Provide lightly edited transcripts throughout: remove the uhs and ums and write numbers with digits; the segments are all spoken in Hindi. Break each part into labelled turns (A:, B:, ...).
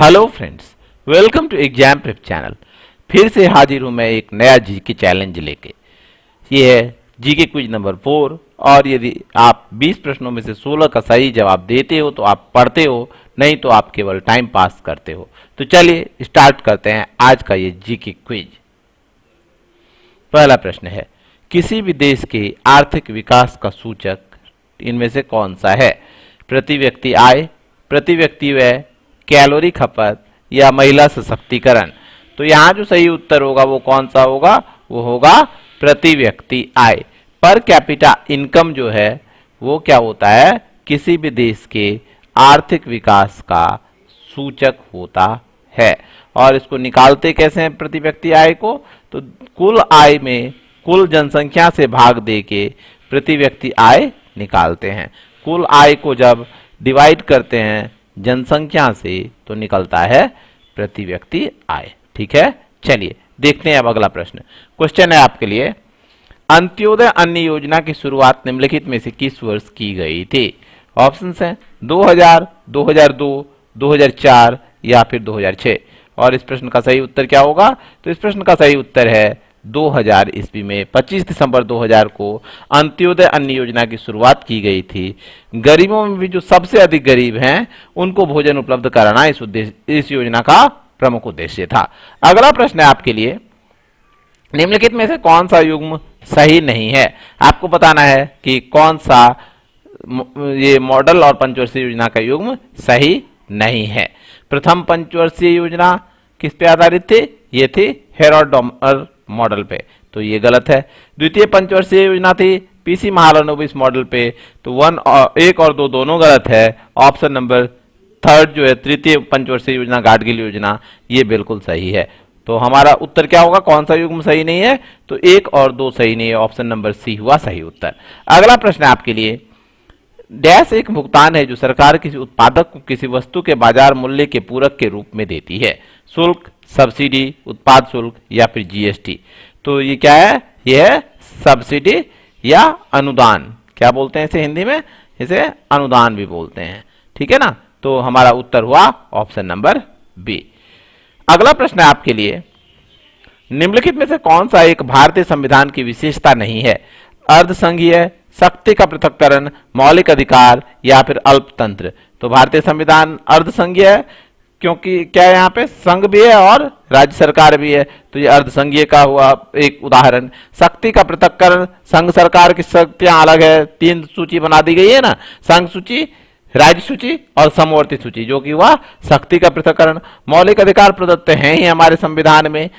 A: Hello friends, welcome to exam prep channel. फिर से हाजिर हूं मैं एक नया जीके चैलेंज लेके। ये है जीके क्विज नंबर 4 और यदि आप 20 प्रश्नों में से 16 का सही जवाब देते हो तो आप पढ़ते हो, नहीं तो आप केवल टाइम पास करते हो। तो चलिए स्टार्ट करते हैं आज का ये जीके क्विज। पहला प्रश्न है, किसी भी देश के आर्थिक विकास का सूचक इनमें से कौन सा है? प्रति व्यक्ति आय, प्रति व्यक्ति व्यय, कैलोरी खपत या महिला सशक्तिकरण। तो यहां जो सही उत्तर होगा वो कौन सा होगा? वो होगा प्रति व्यक्ति आय। पर कैपिटा इनकम जो है वो क्या होता है? किसी भी देश के आर्थिक विकास का सूचक होता है। और इसको निकालते कैसे हैं प्रति व्यक्ति आय को? तो कुल आय में कुल जनसंख्या से भाग दे के प्रति व्यक्ति आय निकालते हैं। कुल आय को जब डिवाइड करते हैं जनसंख्या से तो निकलता है प्रति व्यक्ति आय। ठीक है, चलिए देखते हैं अब अगला प्रश्न। क्वेश्चन है आपके लिए, अंत्योदय अन्न योजना की शुरुआत निम्नलिखित में से किस वर्ष की गई थी? ऑप्शंस हैं 2000, 2002, 2004 या फिर 2006। और इस प्रश्न का सही उत्तर क्या होगा? तो इस प्रश्न का सही उत्तर है 2000 ईस्वी में 25 दिसंबर 2000 को अंत्योदय अन्न योजना की शुरुआत की गई थी। गरीबों में भी जो सबसे अधिक गरीब हैं उनको भोजन उपलब्ध कराना इस योजना का प्रमुख उद्देश्य था। अगला प्रश्न है आपके लिए, निम्नलिखित में से कौन सा युग्म सही नहीं है? आपको बताना है कि कौन सा ये मॉडल और पंचवर्षीय योजना का युग्म सही नहीं है। प्रथम पंचवर्षीय योजना किस पे आधारित थी? ये थी हेरोडोमर मॉडल पे, तो ये गलत है। द्वितीय पंचवर्षीय योजना थी पीसी महालनोबिस मॉडल पे, तो 1 और 2 दोनों गलत है। ऑप्शन नंबर 3 जो है तृतीय पंचवर्षीय योजना गाडगिल योजना, ये बिल्कुल सही है। तो हमारा उत्तर क्या होगा? कौन सा युग्म सही नहीं है? तो 1 और 2 सही नहीं है। ऑप्शन नंबर सी हुआ सही उत्तर। अगला प्रश्न है आपके लिए, डैश एक भुगतान है जो सरकार किसी उत्पादक को किसी वस्तु के बाजार मूल्य के पूरक के रूप में देती है। शुल्क, सब्सिडी, उत्पाद शुल्क या फिर जीएसटी। तो ये क्या है? ये है सब्सिडी या अनुदान। क्या बोलते हैं इसे हिंदी में? इसे अनुदान भी बोलते हैं। ठीक है ना? तो हमारा उत्तर हुआ ऑप्शन नंबर बी। अगला प्रश्न है आपके लिए, निम्नलिखित में से कौन सा एक भारतीय संविधान की विशेषता नहीं है? अर्धसंघीय, शक्ति का पृथक्करण, मौलिक अधिकार या फिर अल्पतंत्र। तो भारतीय संविधान अर्धसंघीय है क्योंकि क्या है यहाँ पे संघ भी है और राज्य सरकार भी है, तो ये अर्धसंघीय का हुआ एक उदाहरण। शक्ति का पृथक्करण, संघ सरकार की शक्तियां अलग है, 3 सूची बना दी गई है ना, संघ सूची, राज्य सूची और समवर्ती सूची, जो कि हुआ शक्ति का पृथक्करण। मौलिक अधिकार प्रदत्त हैं ही हमारे संविधान में,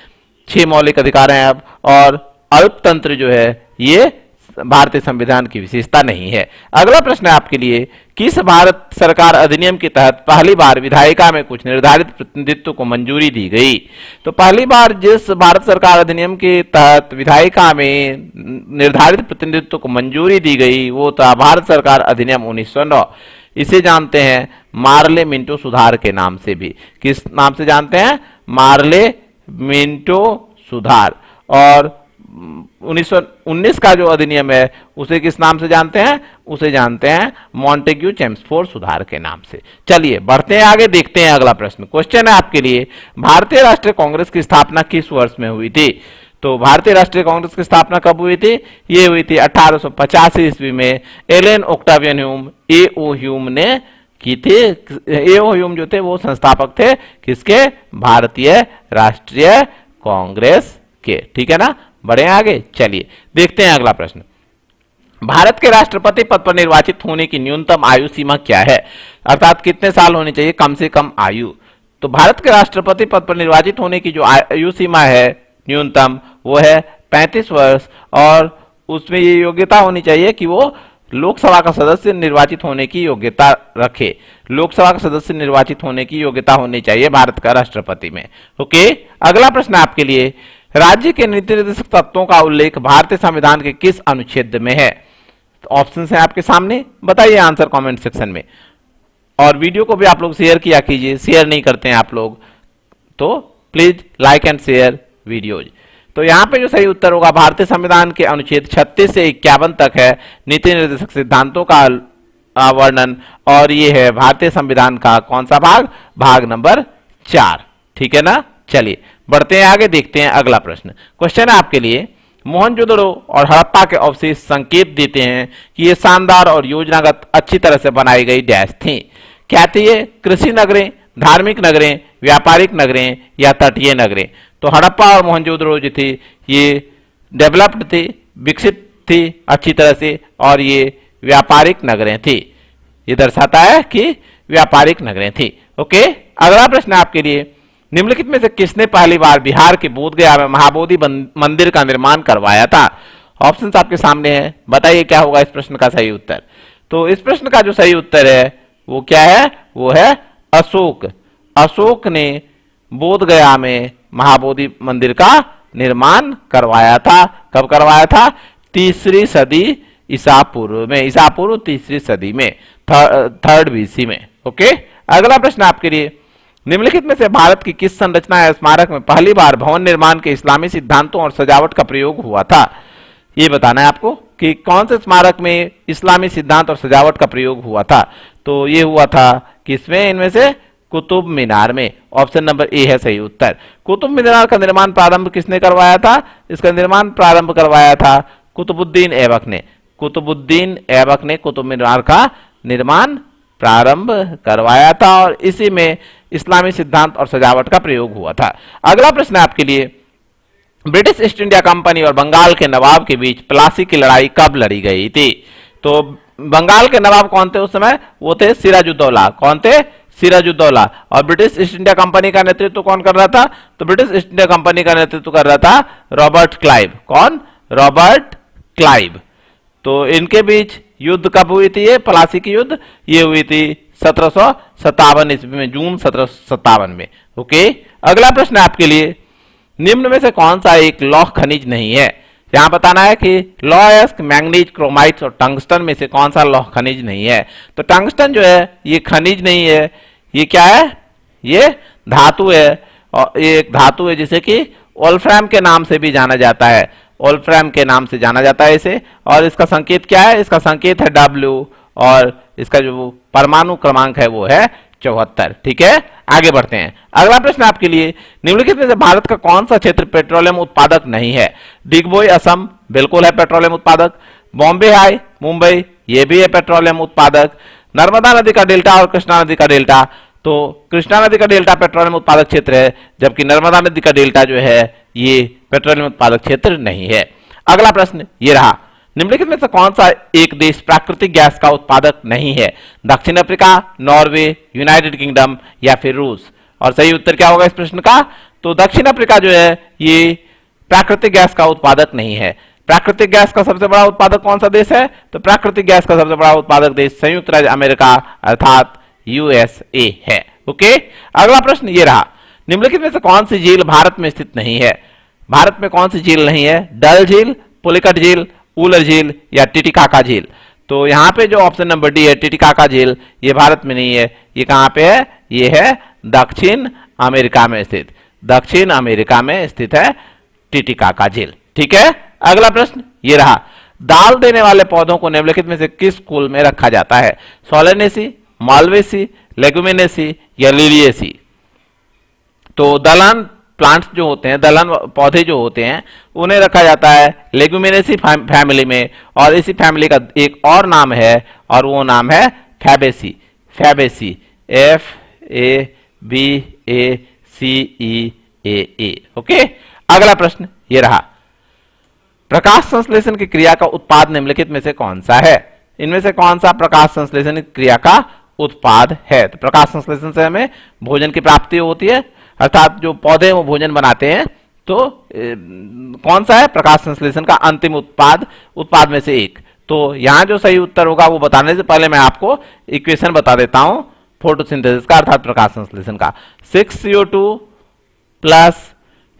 A: 6 मौलिक अधिकार हैं अब। और अल्पतंत्र जो है ये भारतीय संविधान की विशेषता नहीं है। अगला प्रश्न है आपके लिए, किस भारत सरकार अधिनियम के तहत पहली बार विधायिका में कुछ निर्धारित प्रतिनिधित्व को मंजूरी दी गई? तो पहली बार जिस भारत सरकार अधिनियम के तहत विधायिका में निर्धारित प्रतिनिधित्व को मंजूरी दी गई वो था भारत सरकार अधिनियम 1909। इसे जानते हैं मार्ले मिंटो सुधार के नाम से भी। किस नाम से जानते हैं? मार्ले मिंटो सुधार। और 1919 का जो अधिनियम है उसे किस नाम से जानते हैं? उसे जानते हैं मॉन्टेग्यू चेम्सफोर्ड सुधार के नाम से। चलिए बढ़ते हैं आगे, देखते हैं अगला प्रश्न। क्वेश्चन है आपके लिए, भारतीय राष्ट्रीय कांग्रेस की स्थापना किस वर्ष में हुई थी? तो भारतीय राष्ट्रीय कांग्रेस की स्थापना कब हुई थी? ये हुई थी 1885 ईस्वी में। एलन ओक्टावियन ह्यूम, एओ ह्यूम ने की थी। एओ ह्यूम जो थे वो संस्थापक थे किसके? भारतीय राष्ट्रीय कांग्रेस के। ठीक है ना? बढ़े आगे, चलिए देखते हैं अगला प्रश्न। भारत के राष्ट्रपति पद पर निर्वाचित होने की न्यूनतम आयु सीमा क्या है? अर्थात कितने साल होनी चाहिए कम से कम आयु? तो भारत के राष्ट्रपति पद पर निर्वाचित होने की जो आयु सीमा है न्यूनतम वो है 35 वर्ष। और उसमें ये योग्यता होनी चाहिए कि वो लोकसभा का सदस्य निर्वाचित होने की योग्यता रखे। लोकसभा का सदस्य निर्वाचित होने की योग्यता होनी चाहिए भारत का राष्ट्रपति में। ओके, अगला प्रश्न आपके लिए, राज्य के नीति निर्देशक तत्वों का उल्लेख भारतीय संविधान के किस अनुच्छेद में है? तो ऑप्शंस हैं आपके सामने, बताइए आंसर कमेंट सेक्शन में। और वीडियो को भी आप लोग शेयर किया कीजिए, शेयर नहीं करते हैं आप लोग तो please like and share videos. तो यहाँ पे जो सही उत्तर होगा भारतीय संविधान के अनुच्छेद 36 से 51 तक है नीति निर्देशक सिद्धांतों का वर्णन। और ये है भारतीय संविधान का कौन सा भाग? भाग नंबर 4। ठीक है ना। चलिए बढ़ते हैं आगे, देखते हैं अगला प्रश्न। क्वेश्चन है आपके लिए, मोहनजोदड़ो और हड़प्पा के अवशेष संकेत देते हैं कि ये शानदार और योजनागत अच्छी तरह से बनाई गई डैश थी। क्या थी ये? कृषि नगरें, धार्मिक नगरें, व्यापारिक नगरें या तटीय नगरें? तो हड़प्पा और मोहनजोदड़ो जो थी ये डेवलप्ड थी, विकसित थी अच्छी तरह से, और ये व्यापारिक नगरें थी। ये दर्शाता है कि व्यापारिक नगरें थी। ओके, अगला प्रश्न आपके लिए, निम्नलिखित में से किसने पहली बार बिहार के बोधगया में महाबोधि मंदिर का निर्माण करवाया था? ऑप्शंस आपके सामने है, बताइए क्या होगा इस प्रश्न का सही उत्तर। तो इस प्रश्न का जो सही उत्तर है वो क्या है? वो है अशोक। अशोक ने बोधगया में महाबोधि मंदिर का निर्माण करवाया था। कब करवाया था? 3री सदी ईसा पूर्व में, ईसा पूर्व 3री सदी में, 3rd BC में। ओके, अगला प्रश्न आपके लिए, निम्नलिखित में से भारत की किस संरचना या स्मारक में पहली बार भवन निर्माण के इस्लामी सिद्धांतों और सजावट का प्रयोग हुआ था? ये बताना है आपको कि कौन से स्मारक में इस्लामी सिद्धांत और सजावट का प्रयोग हुआ था। तो ये हुआ था किसमें? इनमें से कुतुब मीनार में। ऑप्शन नंबर ए है सही उत्तर। कुतुब मीनार का निर्माण प्रारंभ किसने करवाया था? इसका निर्माण प्रारंभ करवाया था कुतुबुद्दीन ऐबक ने। कुतुबुद्दीन ऐबक ने कुतुब मीनार का निर्माण प्रारंभ करवाया था और इसी में इस्लामी सिद्धांत और सजावट का प्रयोग हुआ था। अगला प्रश्न आपके लिए, ब्रिटिश ईस्ट इंडिया कंपनी और बंगाल के नवाब के बीच प्लासी की लड़ाई कब लड़ी गई थी? तो बंगाल के नवाब कौन थे उस समय? वो थे सिराजुद्दौला। कौन थे? सिराजुद्दौला। और ब्रिटिश ईस्ट इंडिया कंपनी का नेतृत्व कौन कर रहा था? तो ब्रिटिश ईस्ट इंडिया कंपनी का नेतृत्व कर रहा था रॉबर्ट क्लाइव। कौन? Robert Clive. तो इनके बीच युद्ध कब हुई थी? ये प्लासी की युद्ध ये हुई थी 1757 ईस्वी में, जून 1757 में। ओके, अगला प्रश्न आपके लिए, निम्न में से कौन सा एक लौह खनिज नहीं है? यहां बताना है कि लॉयस्क, मैंगनीज, क्रोमाइट्स और टंगस्टन में से कौन सा लौह खनिज नहीं है। तो टंगस्टन जो है ये खनिज नहीं है, ये क्या है? ये धातु है। और ये एक धातु है जिसे कि वोल्फ्राम के नाम से भी जाना जाता है। वोल्फ्राम के नाम से जाना जाता है इसे। और इसका संकेत क्या है? इसका संकेत है W और इसका जो परमाणु क्रमांक है वो है 74। ठीक है, आगे बढ़ते हैं। अगला प्रश्न आपके लिए, निम्नलिखित में से भारत का कौन सा क्षेत्र पेट्रोलियम उत्पादक नहीं है? डिगबोई असम बिल्कुल है पेट्रोलियम उत्पादक। बॉम्बे हाई मुंबई ये भी है पेट्रोलियम उत्पादक। नर्मदा नदी का डेल्टा और कृष्णा नदी का डेल्टा, तो कृष्णा नदी का डेल्टा पेट्रोलियम उत्पादक क्षेत्र है, जबकि नर्मदा नदी का डेल्टा जो है ये पेट्रोलियम उत्पादक क्षेत्र नहीं है। अगला प्रश्न ये रहा, निम्नलिखित में से कौन सा एक देश प्राकृतिक गैस का उत्पादक नहीं है? दक्षिण अफ्रीका, नॉर्वे, यूनाइटेड किंगडम या फिर रूस? और सही उत्तर क्या होगा इस प्रश्न का? तो दक्षिण अफ्रीका जो है ये प्राकृतिक गैस का उत्पादक नहीं है। प्राकृतिक गैस का सबसे बड़ा उत्पादक कौन सा देश है? तो प्राकृतिक गैस का सबसे बड़ा उत्पादक देश संयुक्त राज्य अमेरिका अर्थात USA है। ओके, अगला प्रश्न ये रहा, निम्नलिखित में से कौन सी झील भारत में स्थित नहीं है? भारत में कौन सी झील नहीं है? डल झील, पुलिकट झील, उलर झील या टिटिकाका झील? तो यहां पे जो ऑप्शन नंबर डी है टिटिकाका झील, ये भारत में नहीं है। ये कहां पे है? ये है दक्षिण अमेरिका में स्थित। दक्षिण अमेरिका में स्थित है टिटिकाका झील। ठीक है, अगला प्रश्न ये रहा, दाल देने वाले पौधों को निम्नलिखित में से किस कुल में रखा जाता है? सोलेनेसी, मालवेसी, लेगुमिनेसी या लिलिएसी? तो दलहन प्लांट्स जो होते हैं, दलहन पौधे जो होते हैं, उन्हें रखा जाता है लेगुमिनेसी फैमिली में। और इसी फैमिली का एक और नाम है और वो नाम है फैबेसी। Fabaceae, FABACEAA। ओके, अगला प्रश्न ये रहा, प्रकाश संश्लेषण की क्रिया का उत्पाद निम्नलिखित में से कौन सा है? इनमें से कौन सा प्रकाश संश्लेषण क्रिया का उत्पाद है? तो प्रकाश संश्लेषण से हमें भोजन की प्राप्ति होती है, अर्थात जो पौधे वो भोजन बनाते हैं। तो कौन सा है प्रकाश संश्लेषण का अंतिम उत्पाद में से एक? तो यहां जो सही उत्तर होगा वो बताने से पहले मैं आपको इक्वेशन बता देता हूं फोटोसिंथेसिस का अर्थात प्रकाश संश्लेषण का। 6CO2 plus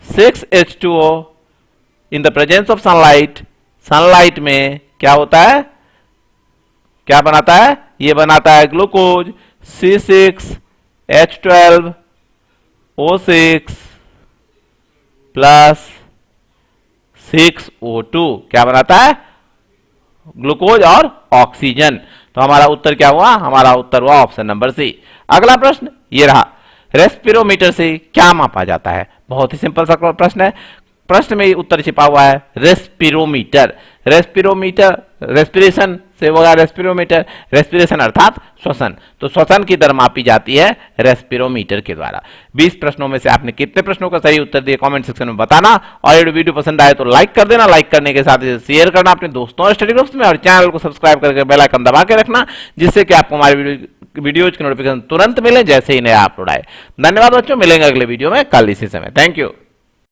A: 6H2O in the presence of sunlight. Sunlight में क्या होता है? क्या बनाता है? ये बनाता है ग्लूकोज C6H12O6 प्लस 6O2 क्या बनाता है? ग्लूकोज और ऑक्सीजन। तो हमारा उत्तर क्या हुआ? हमारा उत्तर हुआ ऑप्शन नंबर सी। अगला प्रश्न ये रहा, रेस्पिरोमीटर से क्या मापा जाता है? बहुत ही सिंपल सा प्रश्न है, प्रश्न में उत्तर छिपा हुआ है रेस्पिरोमीटर। रेस्पिरोमीटर रेस्पिरेशन से होगा रेस्पिरोमीटर, रेस्पिरेशन अर्थात श्वसन, तो श्वसन की दर मापी जाती है रेस्पिरोमीटर के द्वारा। 20 प्रश्नों में से आपने कितने प्रश्नों का सही उत्तर दिया कमेंट सेक्शन में बताना, और ये वीडियो पसंद आए तो लाइक कर देना, लाइक करने के साथ शेयर करना अपने दोस्तों और स्टडी ग्रुप्स में, और चैनल को सब्सक्राइब करके बेल आइकन दबा के रखना, जिससे कि आपको हमारे वीडियोज की नोटिफिकेशन तुरंत मिले जैसे ही नया अपलोड आए। धन्यवाद बच्चों, मिलेंगे अगले वीडियो में कल इसी समय। Thank you.